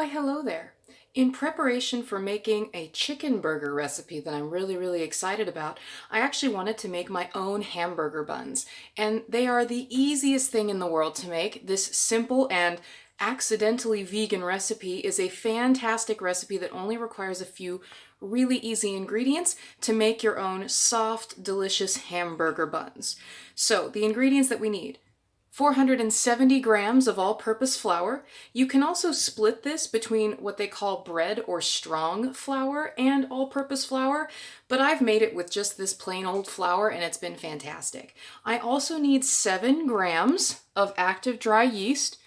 Why, hello there. In preparation for making a chicken burger recipe that I'm really excited about, I actually wanted to make my own hamburger buns. And they are the easiest thing in the world to make. This simple and accidentally vegan recipe is a fantastic recipe that only requires a few really easy ingredients to make your own soft, delicious hamburger buns. So the ingredients that we need: 470 grams of all-purpose flour. You can also split this between what they call bread or strong flour and all-purpose flour, but I've made it with just this plain old flour and it's been fantastic. I also need 7 grams of active dry yeast,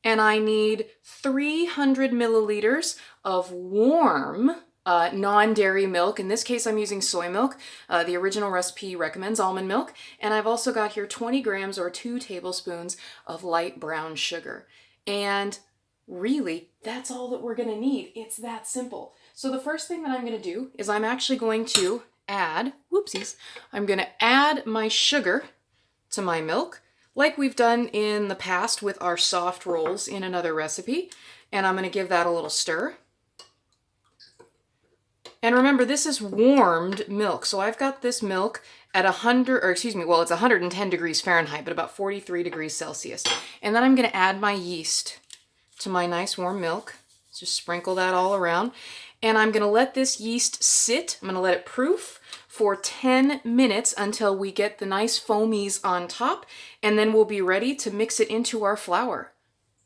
and I need 300 milliliters of warm non-dairy milk. In this case, I'm using soy milk. The original recipe recommends almond milk. And I've also got here 20 grams or 2 tablespoons of light brown sugar. And really, that's all that we're going to need. It's that simple. So the first thing that I'm going to do is I'm actually going to add, I'm going to add my sugar to my milk, like we've done in the past with our soft rolls in another recipe. And I'm going to give that a little stir. And remember, this is warmed milk. So I've got this milk at it's 110 degrees Fahrenheit, but about 43 degrees Celsius. And then I'm going to add my yeast to my nice warm milk. Just sprinkle that all around. And I'm going to let this yeast sit. I'm going to let it proof for 10 minutes until we get the nice foamies on top. And then we'll be ready to mix it into our flour.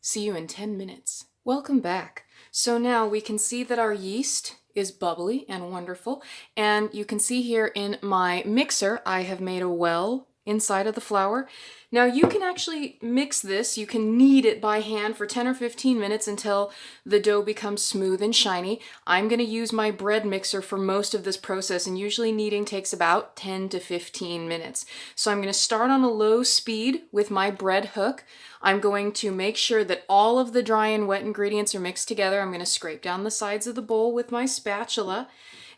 See you in 10 minutes. Welcome back. So now we can see that our yeast is bubbly and wonderful. And you can see here in my mixer, I have made a well inside of the flour. Now you can actually mix this, you can knead it by hand for 10 or 15 minutes until the dough becomes smooth and shiny. I'm going to use my bread mixer for most of this process, and usually kneading takes about 10 to 15 minutes. So I'm going to start on a low speed with my bread hook. I'm going to make sure that all of the dry and wet ingredients are mixed together. I'm going to scrape down the sides of the bowl with my spatula.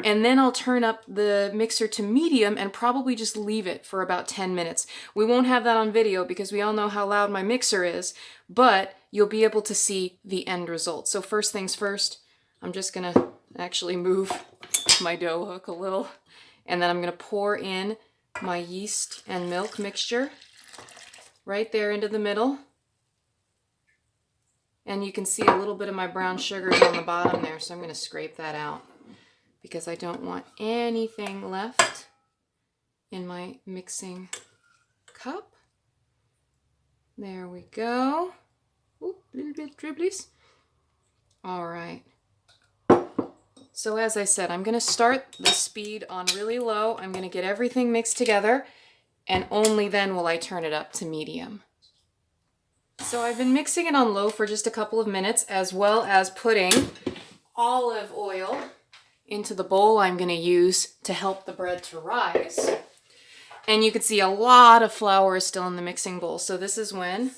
And then I'll turn up the mixer to medium and probably just leave it for about 10 minutes. We won't have that on video because we all know how loud my mixer is, but you'll be able to see the end result. So first things first, I'm just gonna actually move my dough hook a little, and then I'm gonna pour in my yeast and milk mixture right there into the middle. And you can see a little bit of my brown sugars on the bottom there, so I'm gonna scrape that out, because I don't want anything left in my mixing cup. There we go. Oop, little bit dribblies. All right. So as I said, I'm gonna start the speed on really low. I'm gonna get everything mixed together, and only then will I turn it up to medium. So I've been mixing it on low for just a couple of minutes, as well as putting olive oil into the bowl I'm going to use to help the bread to rise. And you can see a lot of flour is still in the mixing bowl. So this is when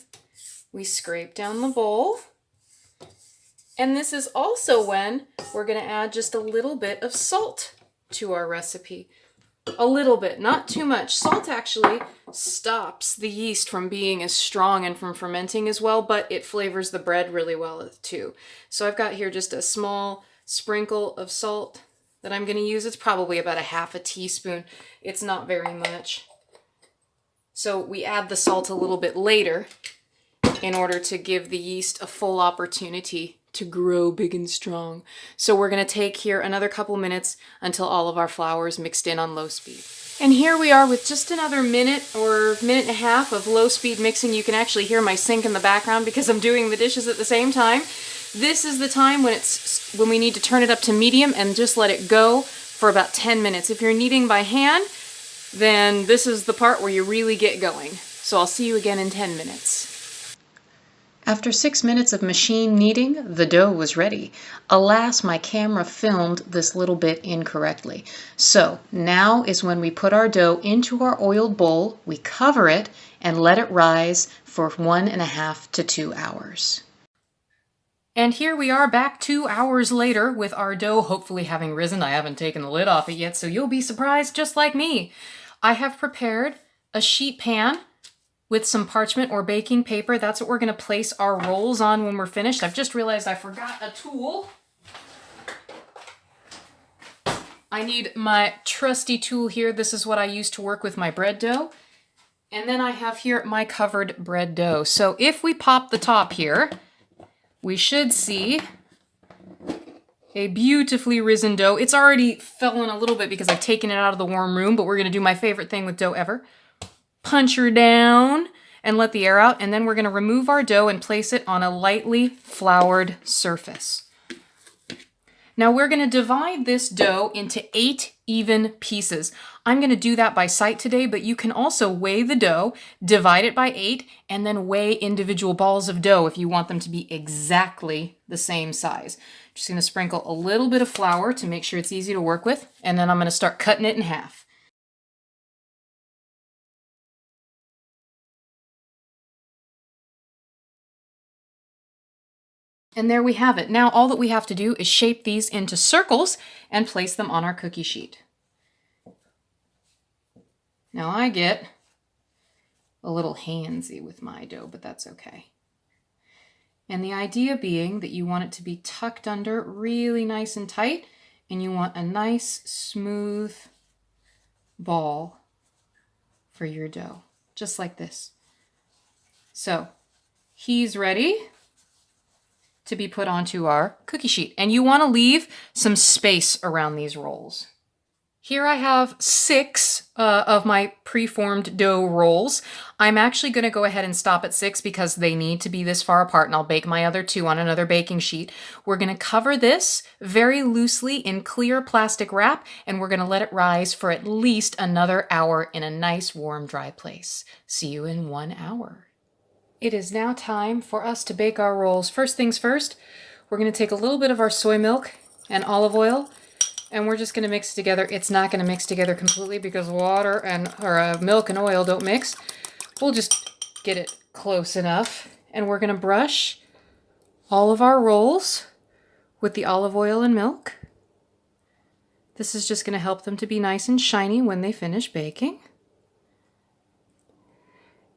we scrape down the bowl. And this is also when we're going to add just a little bit of salt to our recipe. A little bit, not too much. Salt actually stops the yeast from being as strong and from fermenting as well, but it flavors the bread really well too. So I've got here just a small sprinkle of salt that I'm going to use. It's probably about a half a teaspoon. It's not very much. So we add the salt a little bit later in order to give the yeast a full opportunity to grow big and strong. So we're going to take here another couple minutes until all of our flour is mixed in on low speed. And here we are with just another minute or minute and a half of low speed mixing. You can actually hear my sink in the background because I'm doing the dishes at the same time. This is the time when we need to turn it up to medium and just let it go for about 10 minutes. If you're kneading by hand, then this is the part where you really get going. So I'll see you again in 10 minutes. After 6 minutes of machine kneading, the dough was ready. Alas, my camera filmed this little bit incorrectly. So now is when we put our dough into our oiled bowl, we cover it, and let it rise for 1.5 to 2 hours. And here we are back 2 hours later with our dough hopefully having risen. I haven't taken the lid off it yet, so you'll be surprised just like me. I have prepared a sheet pan with some parchment or baking paper. That's what we're going to place our rolls on when we're finished. I've just realized I forgot a tool. I need my trusty tool here. This is what I use to work with my bread dough. And then I have here my covered bread dough. So if we pop the top here, we should see a beautifully risen dough. It's already fallen a little bit because I've taken it out of the warm room, but we're going to do my favorite thing with dough ever. Punch her down and let the air out. And then we're going to remove our dough and place it on a lightly floured surface. Now we're going to divide this dough into 8 even pieces. I'm going to do that by sight today, but you can also weigh the dough, divide it by 8, and then weigh individual balls of dough if you want them to be exactly the same size. Just going to sprinkle a little bit of flour to make sure it's easy to work with, and then I'm going to start cutting it in half. And there we have it. Now all that we have to do is shape these into circles and place them on our cookie sheet. Now I get a little handsy with my dough, but that's okay. And the idea being that you want it to be tucked under really nice and tight, and you want a nice smooth ball for your dough, just like this. So he's ready to be put onto our cookie sheet. And you want to leave some space around these rolls. Here I have 6 of my preformed dough rolls. I'm actually going to go ahead and stop at 6 because they need to be this far apart, and I'll bake my other 2 on another baking sheet. We're going to cover this very loosely in clear plastic wrap, and we're going to let it rise for at least another hour in a nice, warm, dry place. See you in 1 hour. It is now time for us to bake our rolls. First things first, we're going to take a little bit of our soy milk and olive oil, and we're just going to mix it together. It's not going to mix together completely because water and milk and oil don't mix. We'll just get it close enough, and we're going to brush all of our rolls with the olive oil and milk. This is just going to help them to be nice and shiny when they finish baking.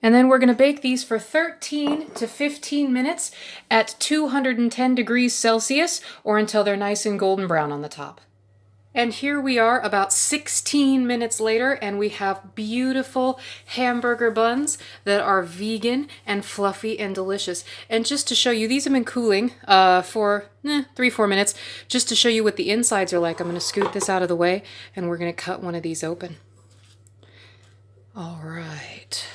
And then we're going to bake these for 13 to 15 minutes at 210 degrees Celsius or until they're nice and golden brown on the top. And here we are about 16 minutes later, and we have beautiful hamburger buns that are vegan and fluffy and delicious. And just to show you, these have been cooling for 3-4 minutes. Just to show you what the insides are like, I'm going to scoot this out of the way, and we're going to cut one of these open. All right.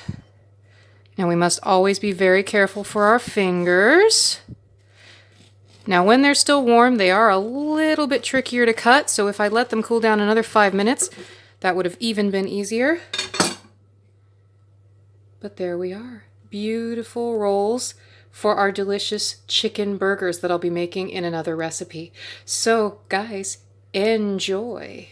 Now we must always be very careful for our fingers. Now when they're still warm, they are a little bit trickier to cut, so if I let them cool down another 5 minutes, that would have even been easier. But there we are. Beautiful rolls for our delicious chicken burgers that I'll be making in another recipe. So guys, enjoy.